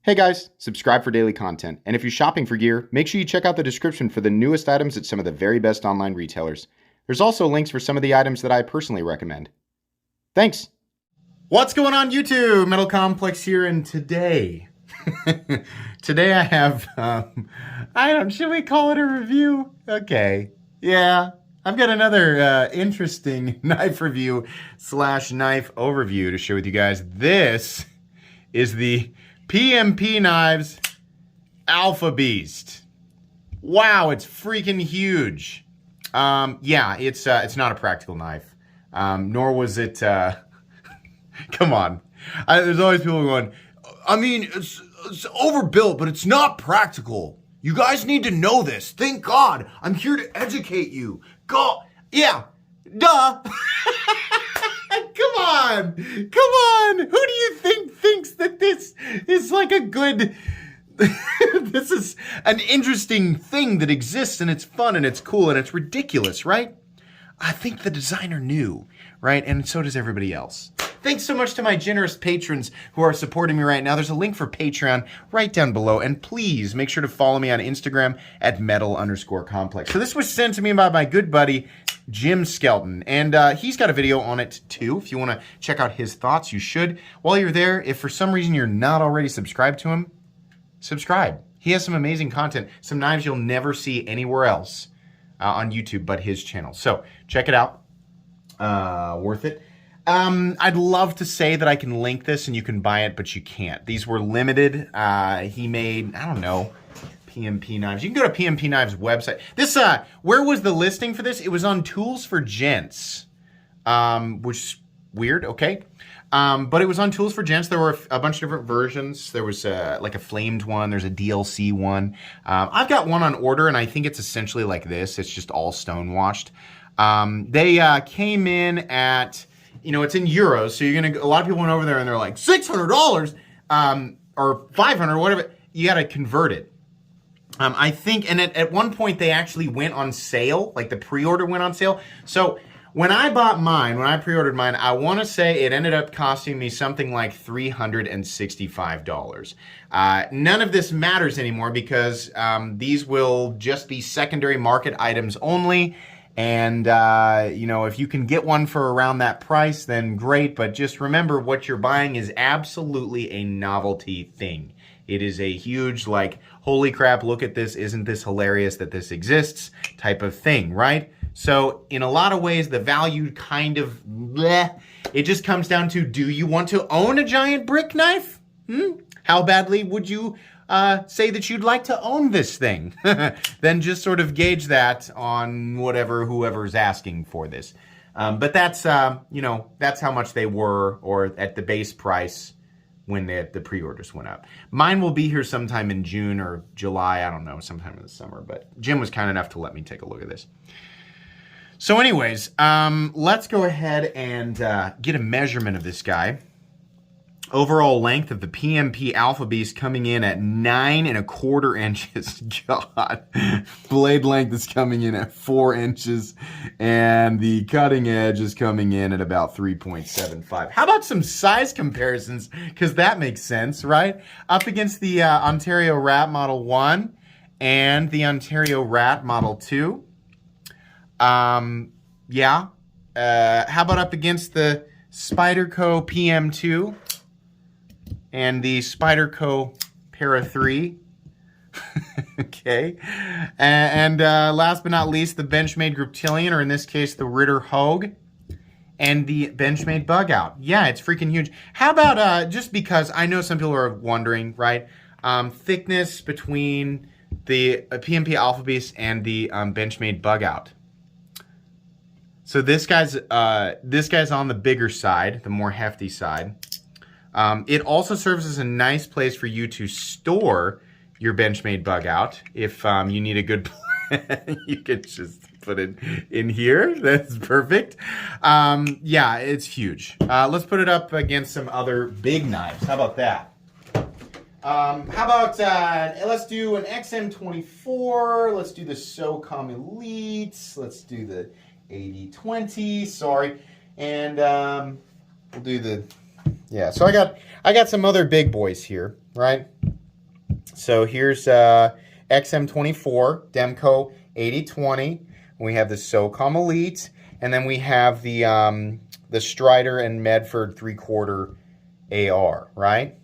Hey guys, subscribe for daily content. And if you're shopping for gear, make sure you check out the description for the newest items at some of the very best online retailers. There's also links for some of the items that I personally recommend. Thanks! What's going on YouTube? Metal Complex here, and today I have, should we call it a review? Okay, yeah. I've got another interesting knife review / knife overview to share with you guys. This is the PMP Knives Alpha Beast. Wow, it's freaking huge. Yeah, it's not a practical knife. Nor was it, come on. There's always people going, I mean, it's overbuilt, but it's not practical. You guys need to know this. Thank God. I'm here to educate you. God, yeah, duh. Come on. Who do you think thinks that this is like a good... This is an interesting thing that exists, and it's fun, and it's cool, and it's ridiculous, right? I think the designer knew, right? And so does everybody else. Thanks so much to my generous patrons who are supporting me right now. There's a link for Patreon right down below. And please make sure to follow me on Instagram at metal_complex. So this was sent to me by my good buddy, Jim Skelton. And he's got a video on it too. If you want to check out his thoughts, you should. While you're there, if for some reason you're not already subscribed to him, subscribe. He has some amazing content, some knives you'll never see anywhere else on YouTube but his channel. So check it out. Worth it. I'd love to say that I can link this and you can buy it, but you can't. These were limited. He made, I don't know, PMP Knives. You can go to PMP Knives website. This, where was the listing for this? It was on Tools for Gents, which is weird, okay. But it was on Tools for Gents. There were a bunch of different versions. There was like a flamed one. There's a DLC one. I've got one on order, and I think it's essentially like this. It's just all stonewashed. They came in at... You know, it's in euros, so you're gonna. A lot of people went over there and they're like $600, or $500, whatever. You got to convert it. I think, and at one point they actually went on sale, like the pre-order went on sale. So when I bought mine, when I pre-ordered mine, I want to say it ended up costing me something like $365. None of this matters anymore because these will just be secondary market items only. And, you know, if you can get one for around that price, then great. But just remember, what you're buying is absolutely a novelty thing. It is a huge, like, holy crap, look at this. Isn't this hilarious that this exists type of thing, right? So in a lot of ways, the value kind of, bleh. It just comes down to, do you want to own a giant brick knife? How badly would you... say that you'd like to own this thing, then just sort of gauge that on whoever's asking for this. But that's, you know, that's how much they were, or at the base price when the pre-orders went up. Mine will be here sometime in June or July, I don't know, sometime in the summer, but Jim was kind enough to let me take a look at this. So anyways, let's go ahead and get a measurement of this guy. Overall length of the PMP Alpha Beast coming in at 9 1/4 inches. God. Blade length is coming in at 4 inches. And the cutting edge is coming in at about 3.75. How about some size comparisons? Because that makes sense, right? Up against the Ontario Rat Model 1 and the Ontario Rat Model 2. Yeah. How about up against the Spyderco PM2? And the Spyderco Para 3. Okay. And last but not least, the Benchmade Griptilian, or in this case, the Ritter Hogue. And the Benchmade Bug Out. Yeah, it's freaking huge. How about, just because I know some people are wondering, right? Thickness between the PMP Alpha Beast and the Benchmade Bug Out. So this guy's on the bigger side, the more hefty side. It also serves as a nice place for you to store your Benchmade Bug Out. If you need a good plan, you can just put it in here. That's perfect. Yeah, it's huge. Let's put it up against some other big knives. How about that? How about, let's do an XM24. Let's do the SOCOM Elite. Let's do the 8020. Sorry. And we'll do the Yeah, so I got some other big boys here, right? So here's XM24 Demco 8020. We have the SOCOM Elite, and then we have the Strider and Medford 3/4 AR, right?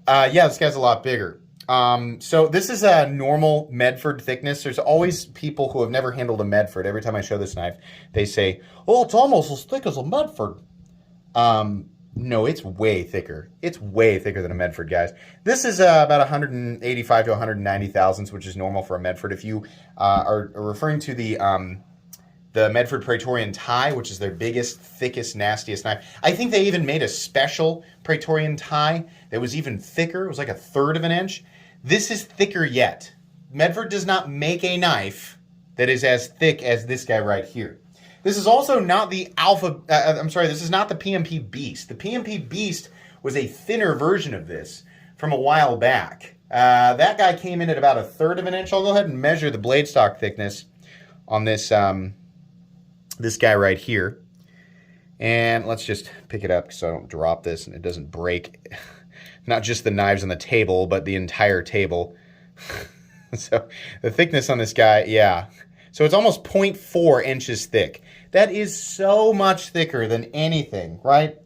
Yeah, this guy's a lot bigger. So this is a normal Medford thickness. There's always people who have never handled a Medford. Every time I show this knife, they say, "Oh, it's almost as thick as a Medford." No, it's way thicker. It's way thicker than a Medford, guys. This is about 185 to 190 thousandths, which is normal for a Medford. If you are referring to the Medford Praetorian tie, which is their biggest, thickest, nastiest knife. I think they even made a special Praetorian tie that was even thicker. It was like 1/3 of an inch. This is thicker yet. Medford does not make a knife that is as thick as this guy right here. This is also not the this is not the PMP Beast. The PMP Beast was a thinner version of this from a while back. That guy came in at about 1/3 of an inch. I'll go ahead and measure the blade stock thickness on this this guy right here. And let's just pick it up so I don't drop this and it doesn't break not just the knives on the table, but the entire table. So the thickness on this guy, yeah. So it's almost 0.4 inches thick. That is so much thicker than anything, right?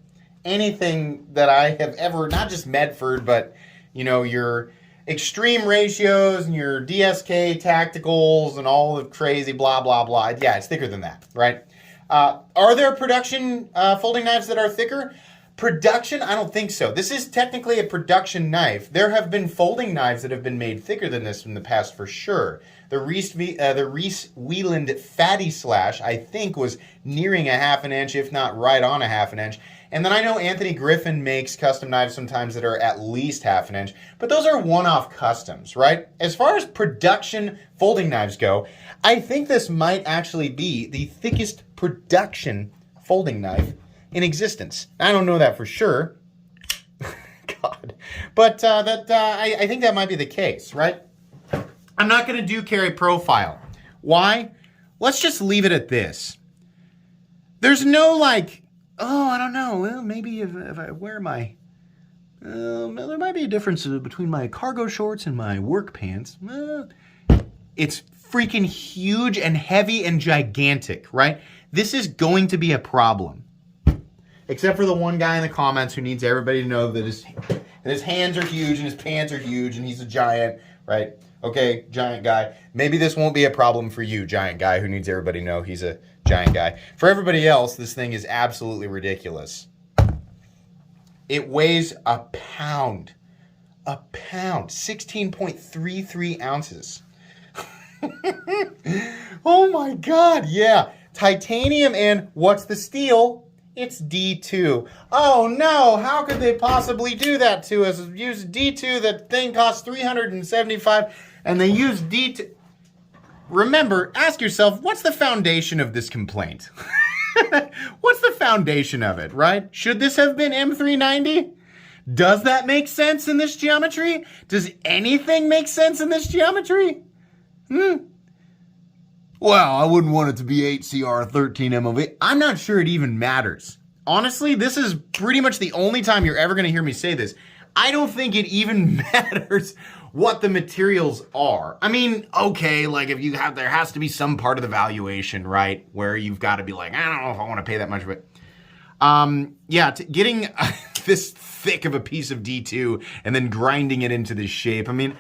Anything that I have ever, not just Medford, but, you know, your extreme ratios and your DSK tacticals and all the crazy blah, blah, blah. Yeah, it's thicker than that, right? Are there production folding knives that are thicker? Production? I don't think so. This is technically a production knife. There have been folding knives that have been made thicker than this in the past for sure. The Reese Wieland Fatty Slash, I think, was nearing 1/2 inch, if not right on 1/2 inch. And then I know Anthony Griffin makes custom knives sometimes that are at least 1/2 inch, but those are one-off customs, right? As far as production folding knives go, I think this might actually be the thickest production folding knife in existence. I don't know that for sure. God. But I think that might be the case, right? I'm not going to do carry profile. Why? Let's just leave it at this. There's no like, oh, I don't know. Well, maybe if I wear my... there might be a difference between my cargo shorts and my work pants. It's freaking huge and heavy and gigantic, right? This is going to be a problem. Except for the one guy in the comments who needs everybody to know that his hands are huge and his pants are huge and he's a giant, right? Okay, giant guy. Maybe this won't be a problem for you, giant guy, who needs everybody to know he's a giant guy. For everybody else, this thing is absolutely ridiculous. It weighs a pound. A pound. 16.33 ounces. Oh my God, yeah. Titanium and what's the steel? It's D2. Oh no, how could they possibly do that to us? Use D2, that thing costs $375, and they use D2. Remember, ask yourself, what's the foundation of this complaint? What's the foundation of it, right? Should this have been M390? Does that make sense in this geometry? Does anything make sense in this geometry? Well, I wouldn't want it to be 8CR13 MOV. I'm not sure it even matters. Honestly, this is pretty much the only time you're ever going to hear me say this. I don't think it even matters what the materials are. I mean, okay, like if you have, there has to be some part of the valuation, right? Where you've got to be like, I don't know if I want to pay that much of it. Yeah, getting this thick of a piece of D2 and then grinding it into this shape. I mean,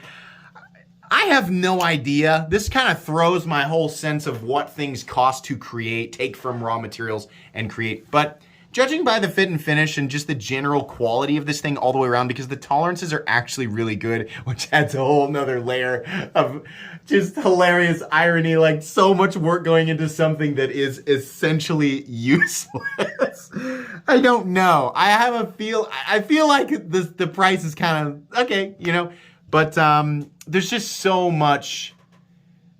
I have no idea. This kind of throws my whole sense of what things cost to create, take from raw materials and create. But judging by the fit and finish and just the general quality of this thing all the way around, because the tolerances are actually really good, which adds a whole nother layer of just hilarious irony, like so much work going into something that is essentially useless. I don't know. I feel like the price is kind of, okay, you know, but there's just so much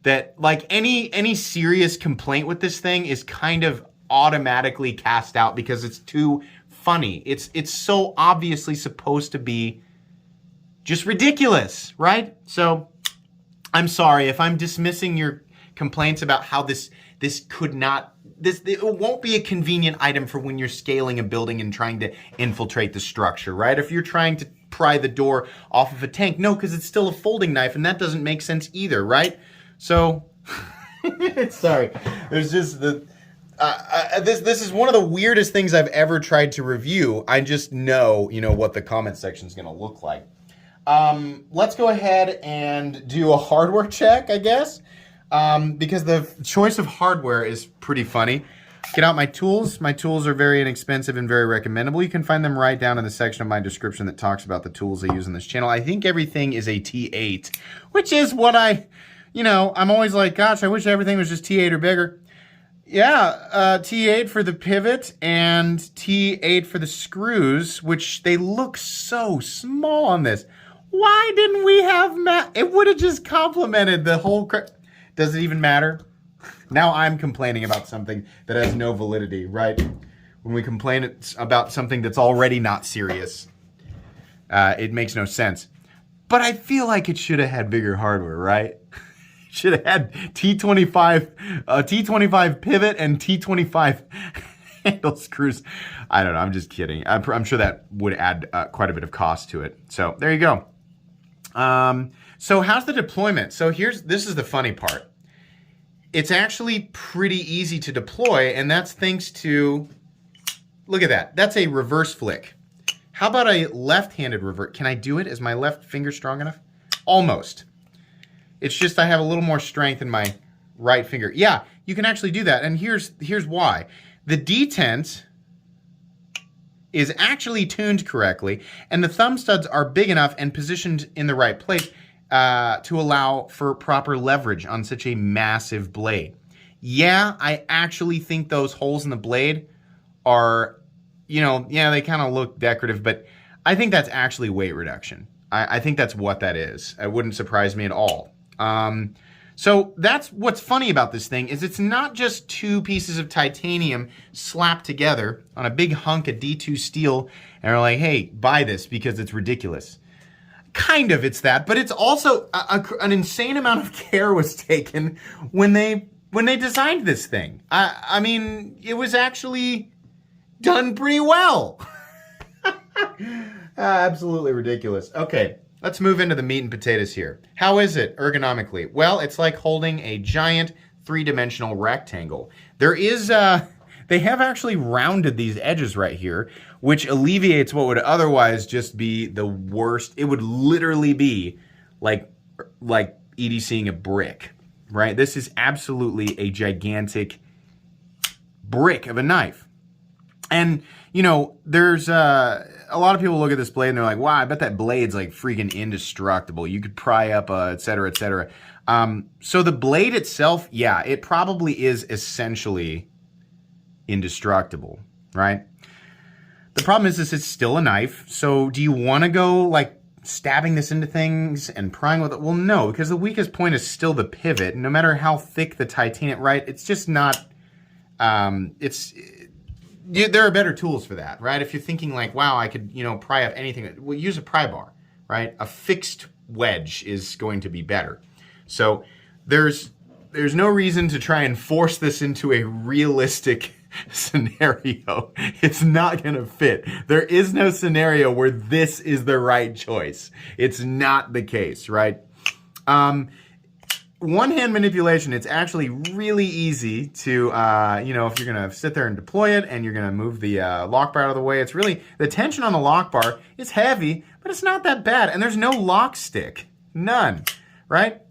that, like, any serious complaint with this thing is kind of automatically cast out because it's too funny. It's so obviously supposed to be just ridiculous, right? So I'm sorry if I'm dismissing your complaints about how this could not it won't be a convenient item for when you're scaling a building and trying to infiltrate the structure, right? If you're trying to pry the door off of a tank, no, because it's still a folding knife, and that doesn't make sense either, right? So, sorry, there's just this is one of the weirdest things I've ever tried to review. I just know, what the comment section is going to look like. Let's go ahead and do a hardware check, I guess, because the choice of hardware is pretty funny. Get out my tools. My tools are very inexpensive and very recommendable. You can find them right down in the section of my description that talks about the tools I use on this channel. I think everything is a T8, which is what I'm always like, gosh, I wish everything was just T8 or bigger. Yeah, T8 for the pivot and T8 for the screws, which they look so small on this. Why didn't we have it would have just complemented the whole Does it even matter? Now I'm complaining about something that has no validity, right? When we complain about something that's already not serious, it makes no sense. But I feel like it should have had bigger hardware, right? Should have had T25 pivot and T25 handle screws. I don't know. I'm just kidding. I'm sure that would add quite a bit of cost to it. So there you go. So how's the deployment? So this is the funny part. It's actually pretty easy to deploy, and that's thanks to, look at that. That's a reverse flick. How about a left-handed revert? Can I do it? Is my left finger strong enough? Almost. It's just I have a little more strength in my right finger. Yeah, you can actually do that, and here's why. The detent is actually tuned correctly, and the thumb studs are big enough and positioned in the right place to allow for proper leverage on such a massive blade. Yeah, I actually think those holes in the blade are, they kind of look decorative, but I think that's actually weight reduction. I think that's what that is. It wouldn't surprise me at all. So that's what's funny about this thing is it's not just two pieces of titanium slapped together on a big hunk of D2 steel and are like, hey, buy this because it's ridiculous. Kind of it's that, but it's also an insane amount of care was taken when they designed this thing. I mean, it was actually done pretty well. Absolutely ridiculous. Okay. Let's move into the meat and potatoes here. How is it ergonomically? Well, it's like holding a giant three-dimensional rectangle. They have actually rounded these edges right here, which alleviates what would otherwise just be the worst. It would literally be like EDCing a brick, right? This is absolutely a gigantic brick of a knife. And, there's a lot of people look at this blade and they're like, wow, I bet that blade's like freaking indestructible. You could pry up, et cetera, et cetera. So the blade itself, yeah, it probably is essentially indestructible, right? The problem is it's still a knife. So do you want to go like stabbing this into things and prying with it? Well, no, because the weakest point is still the pivot. No matter how thick the titanium, right? It's just not, there are better tools for that, right? If you're thinking like, wow, I could, pry up anything, well, use a pry bar, right? A fixed wedge is going to be better. So there's no reason to try and force this into a realistic scenario. It's not going to fit. There is no scenario where this is the right choice. It's not the case, right? One-hand manipulation, it's actually really easy to, if you're going to sit there and deploy it and you're going to move the lock bar out of the way, it's really, the tension on the lock bar is heavy, but it's not that bad. And there's no lock stick. None, right?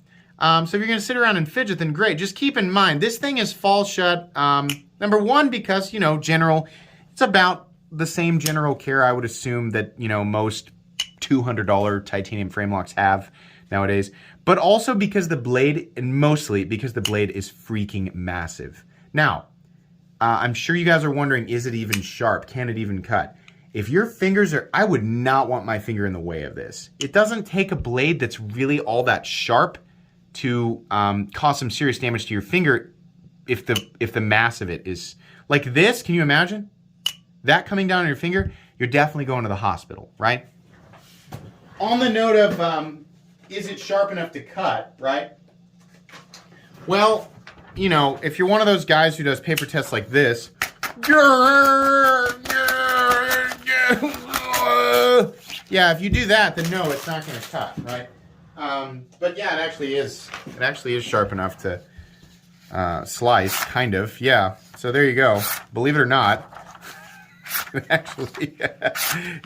So if you're going to sit around and fidget, then great. Just keep in mind, this thing is fall shut. Number one, because, it's about the same general care I would assume that, most $200 titanium frame locks have nowadays. But also because the blade, and mostly because the blade is freaking massive. Now, I'm sure you guys are wondering, is it even sharp? Can it even cut? If your fingers are, I would not want my finger in the way of this. It doesn't take a blade that's really all that sharp to cause some serious damage to your finger if the mass of it is like this. Can you imagine that coming down on your finger? You're definitely going to the hospital, right? On the note of is it sharp enough to cut, right? Well, if you're one of those guys who does paper tests like this, yeah, if you do that, then no, it's not going to cut, right? But yeah, it actually is sharp enough to slice, kind of. Yeah. So there you go. Believe it or not, it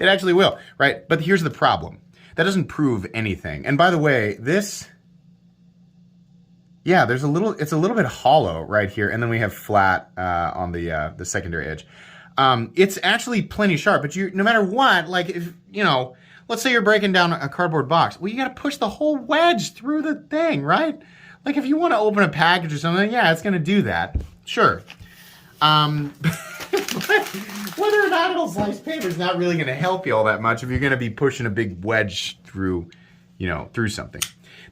actually will, right? But here's the problem. That doesn't prove anything. And by the way, this, yeah, it's a little bit hollow right here, and then we have flat on the secondary edge. It's actually plenty sharp, but no matter what, like if let's say you're breaking down a cardboard box, well, you got to push the whole wedge through the thing, right? Like if you want to open a package or something, yeah, it's going to do that, sure. But whether or not it'll slice paper is not really going to help you all that much if you're going to be pushing a big wedge through, through something.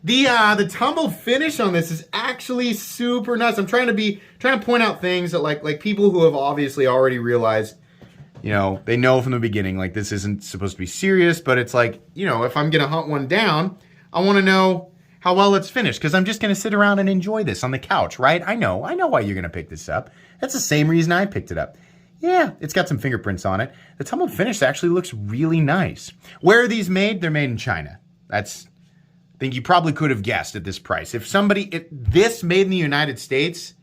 The tumbled finish on this is actually super nice. I'm trying to point out things that like people who have obviously already realized, they know from the beginning, like this isn't supposed to be serious, but it's like, if I'm going to hunt one down, I want to know how well it's finished, because I'm just going to sit around and enjoy this on the couch, right? I know why you're going to pick this up. That's the same reason I picked it up. Yeah, it's got some fingerprints on it. The tumbled finish actually looks really nice. Where are these made? They're made in China. I think you probably could have guessed at this price. If this made in the United States,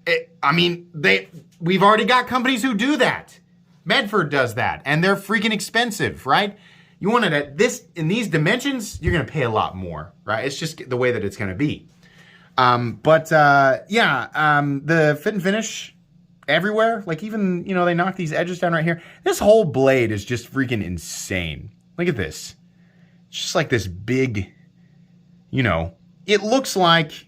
we've already got companies who do that. Medford does that, and they're freaking expensive, right? You want it at in these dimensions, you're going to pay a lot more, right? It's just the way that it's going to be. The fit and finish everywhere, like even, they knock these edges down right here. This whole blade is just freaking insane. Look at this. It's just like this big, it looks like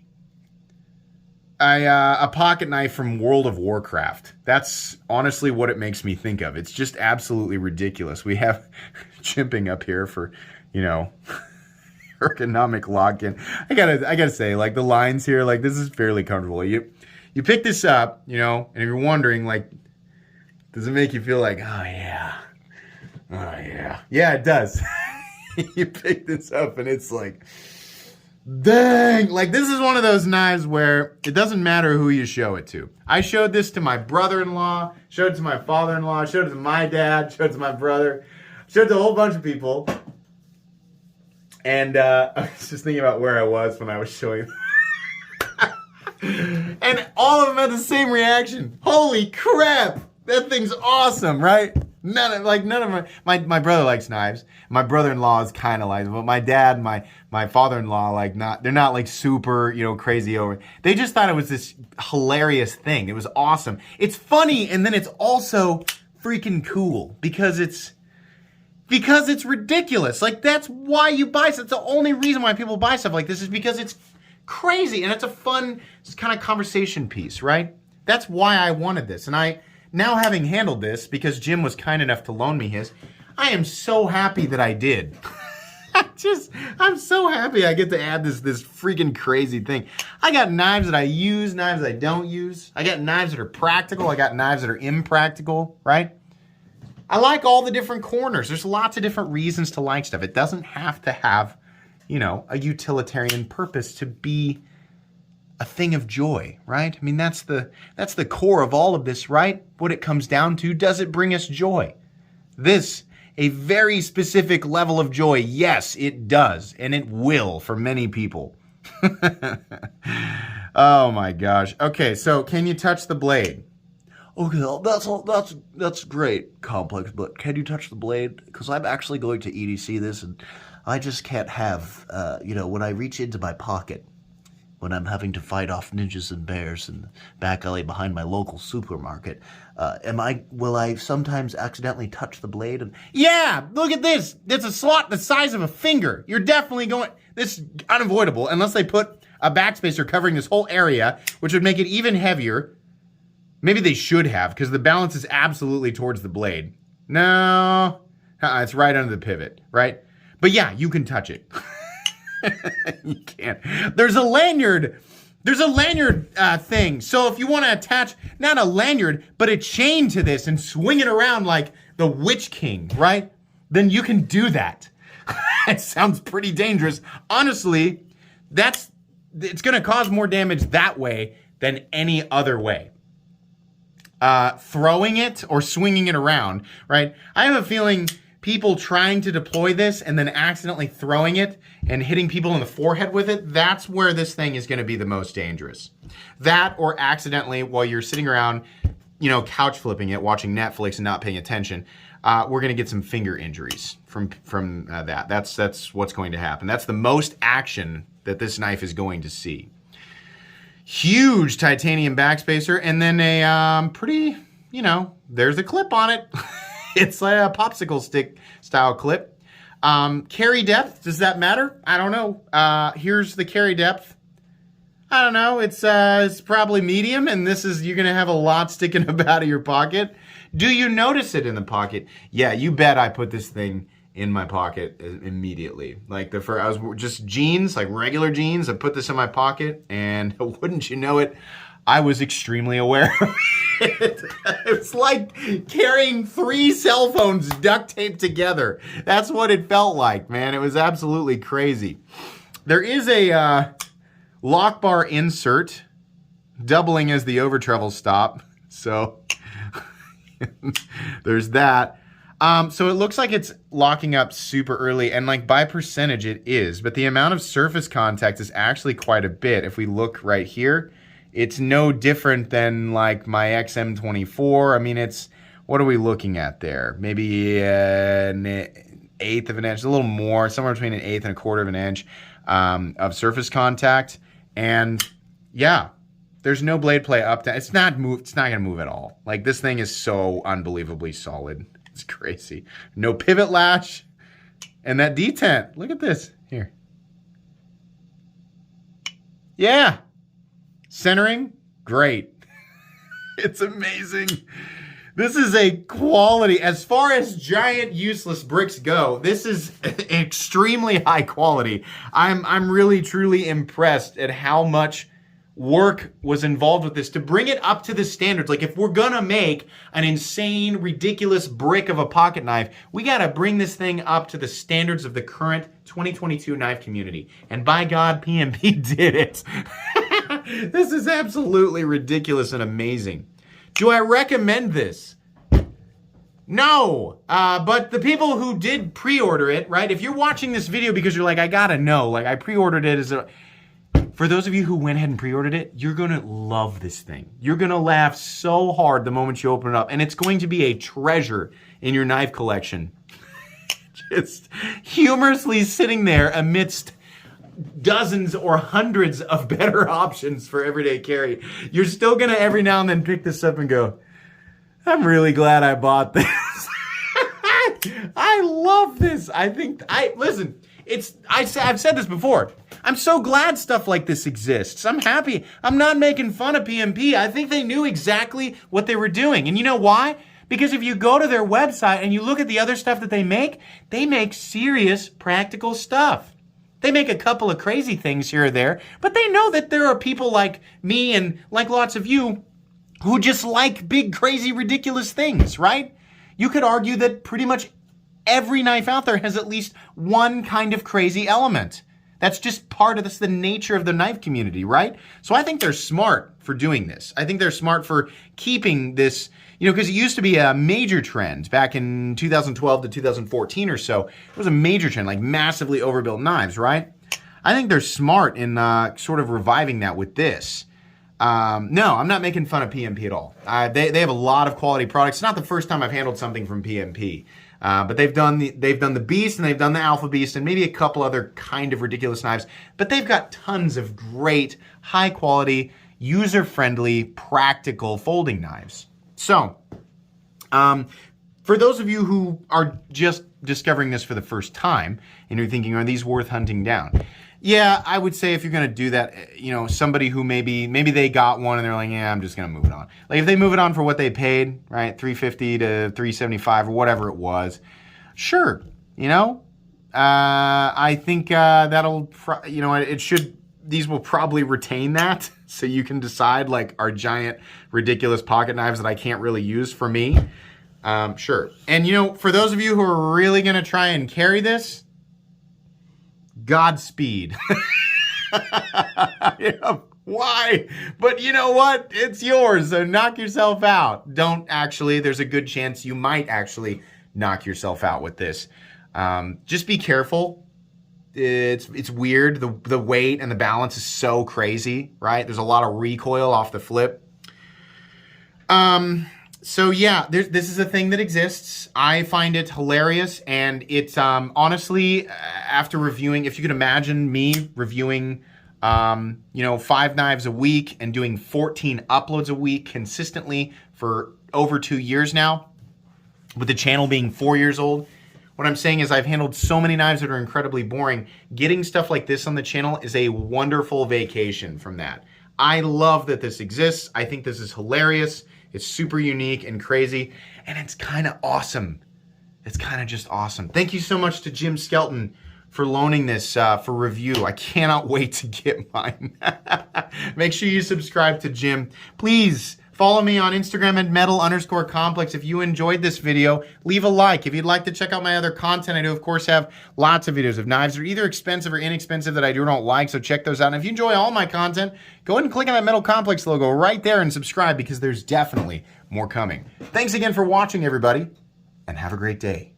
a pocket knife from World of Warcraft. That's honestly what it makes me think of. It's just absolutely ridiculous. We have chimping up here for, ergonomic lock-in. I gotta say, like the lines here, like this is fairly comfortable. You pick this up, and if you're wondering, like, does it make you feel like, oh yeah, yeah, it does. You pick this up and it's like, dang, like this is one of those knives where it doesn't matter who you show it to. I showed this to my brother-in-law, showed it to my father-in-law, showed it to my dad, showed it to my brother, showed it to a whole bunch of people. And I was just thinking about where I was when I was showing and all of them had the same reaction. Holy crap, that thing's awesome, right? None of my brother likes knives. My brother-in-law is kind of like, but my dad, my father-in-law, they're not like super, crazy over it. They just thought it was this hilarious thing. It was awesome. It's funny, and then it's also freaking cool because it's ridiculous. Like, that's why you buy stuff. It's the only reason why people buy stuff like this is because it's crazy and it's a fun kind of conversation piece, right? That's why I wanted this. And now having handled this, because Jim was kind enough to loan me his, I am so happy that I did. I'm so happy I get to add this freaking crazy thing. I got knives that I use, knives that I don't use. I got knives that are practical. I got knives that are impractical, right? I like all the different corners. There's lots of different reasons to like stuff. It doesn't have to have, a utilitarian purpose to be a thing of joy, right? I mean, that's the core of all of this, right? What it comes down to, does it bring us joy? This, a very specific level of joy, yes, it does, and it will for many people. Oh my gosh. Okay, so can you touch the blade? Okay, that's great, Complex, but can you touch the blade? Because I'm actually going to EDC this, and I just can't have, when I reach into my pocket, when I'm having to fight off ninjas and bears in the back alley behind my local supermarket, will I sometimes accidentally touch the blade? And yeah, look at this. It's a slot the size of a finger. You're definitely going, this is unavoidable, unless they put a backspacer covering this whole area, which would make it even heavier. Maybe they should have, because the balance is absolutely towards the blade. No, it's right under the pivot, right? But yeah, you can touch it. You can't. There's a lanyard thing. So if you want to attach, not a lanyard, but a chain to this and swing it around like the Witch King, right? Then you can do that. It sounds pretty dangerous. Honestly, it's going to cause more damage that way than any other way. Throwing it or swinging it around, right? I have a feeling people trying to deploy this and then accidentally throwing it and hitting people in the forehead with it, that's where this thing is going to be the most dangerous. That, or accidentally while you're sitting around, you know, couch flipping it, watching Netflix and not paying attention, we're going to get some finger injuries from that. That's what's going to happen. That's the most action that this knife is going to see. Huge titanium backspacer, and then a pretty, you know, there's a clip on it. It's a popsicle stick style clip. Carry depth, does that matter? I don't know. Here's the carry depth. I don't know, it's probably medium, and this is, you're gonna have a lot sticking up out of your pocket. Do you notice it in the pocket? Yeah, you bet I put this thing in my pocket immediately. Like I was just jeans, like regular jeans. I put this in my pocket, and wouldn't you know it, I was extremely aware of it. It's like carrying 3 cell phones duct taped together. That's what it felt like, man. It was absolutely crazy. There is a lock bar insert, doubling as the over travel stop. So there's that. So it looks like it's locking up super early, and like by percentage it is, but the amount of surface contact is actually quite a bit. If we look right here, it's no different than like my XM24. I mean, it's, what are we looking at there? Maybe an eighth of an inch, a little more, somewhere between an eighth and a quarter of an inch of surface contact. And yeah, there's no blade play up down. It's not gonna move at all. Like, this thing is so unbelievably solid. It's crazy. No pivot latch. And that detent, look at this here. Yeah. Centering, great. It's amazing. This is a quality, as far as giant useless bricks go, this is extremely high quality. I'm really truly impressed at how much work was involved with this to bring it up to the standards. Like, if we're gonna make an insane, ridiculous brick of a pocket knife, we gotta bring this thing up to the standards of the current 2022 knife community. And by God, PMP did it. This is absolutely ridiculous and amazing. Do I recommend this? No, but the people who did pre-order it, right? If you're watching this video because you're like, I gotta know, like, I pre-ordered it as a... For those of you who went ahead and pre-ordered it, you're gonna love this thing. You're gonna laugh so hard the moment you open it up, and it's going to be a treasure in your knife collection. Just humorously sitting there amidst dozens or hundreds of better options for everyday carry. You're still gonna every now and then pick this up and go, I'm really glad I bought this. I love this. Listen, I've said this before. I'm so glad stuff like this exists. I'm happy. I'm not making fun of PMP. I think they knew exactly what they were doing. And you know why? Because if you go to their website and you look at the other stuff that they make serious practical stuff. They make a couple of crazy things here or there, but they know that there are people like me and like lots of you who just like big, crazy, ridiculous things, right? You could argue that pretty much every knife out there has at least one kind of crazy element. That's just part of this, the nature of the knife community, right? So I think they're smart for doing this. I think they're smart for keeping this, you know, because it used to be a major trend back in 2012 to 2014 or so. It was a major trend, like massively overbuilt knives, right? I think they're smart in sort of reviving that with this. No, I'm not making fun of PMP at all. They have a lot of quality products. It's not the first time I've handled something from PMP. But they've done the Beast, and they've done the Alpha Beast, and maybe a couple other kind of ridiculous knives. But they've got tons of great, high quality, user-friendly, practical folding knives. So, for those of you who are just discovering this for the first time, and you're thinking, are these worth hunting down? Yeah, I would say if you're gonna do that, you know, somebody who maybe they got one and they're like, yeah, I'm just gonna move it on. Like, if they move it on for what they paid, right, $350 to $375 or whatever it was, sure, you know, I think that'll, you know, these will probably retain that, so you can decide, like, our giant, ridiculous pocket knives that I can't really use for me, sure. And, you know, for those of you who are really gonna try and carry this, Godspeed. Yeah. Why? But you know what? It's yours, so knock yourself out. Don't actually. There's a good chance you might actually knock yourself out with this. Just be careful. It's weird. The weight and the balance is so crazy, right? There's a lot of recoil off the flip. So yeah, this is a thing that exists. I find it hilarious, and it's honestly, after reviewing, if you could imagine me reviewing 5 knives a week and doing 14 uploads a week consistently for over 2 years now, with the channel being 4 years old. What I'm saying is I've handled so many knives that are incredibly boring. Getting stuff like this on the channel is a wonderful vacation from that. I love that this exists. I think this is hilarious. It's super unique and crazy, and it's kind of awesome. It's kind of just awesome. Thank you so much to Jim Skelton for loaning this for review. I cannot wait to get mine. Make sure you subscribe to Jim. Please follow me on Instagram at metal_complex. If you enjoyed this video, leave a like. If you'd like to check out my other content, I do, of course, have lots of videos of knives that are either expensive or inexpensive that I do not like, so check those out. And if you enjoy all my content, go ahead and click on that Metal Complex logo right there and subscribe, because there's definitely more coming. Thanks again for watching, everybody, and have a great day.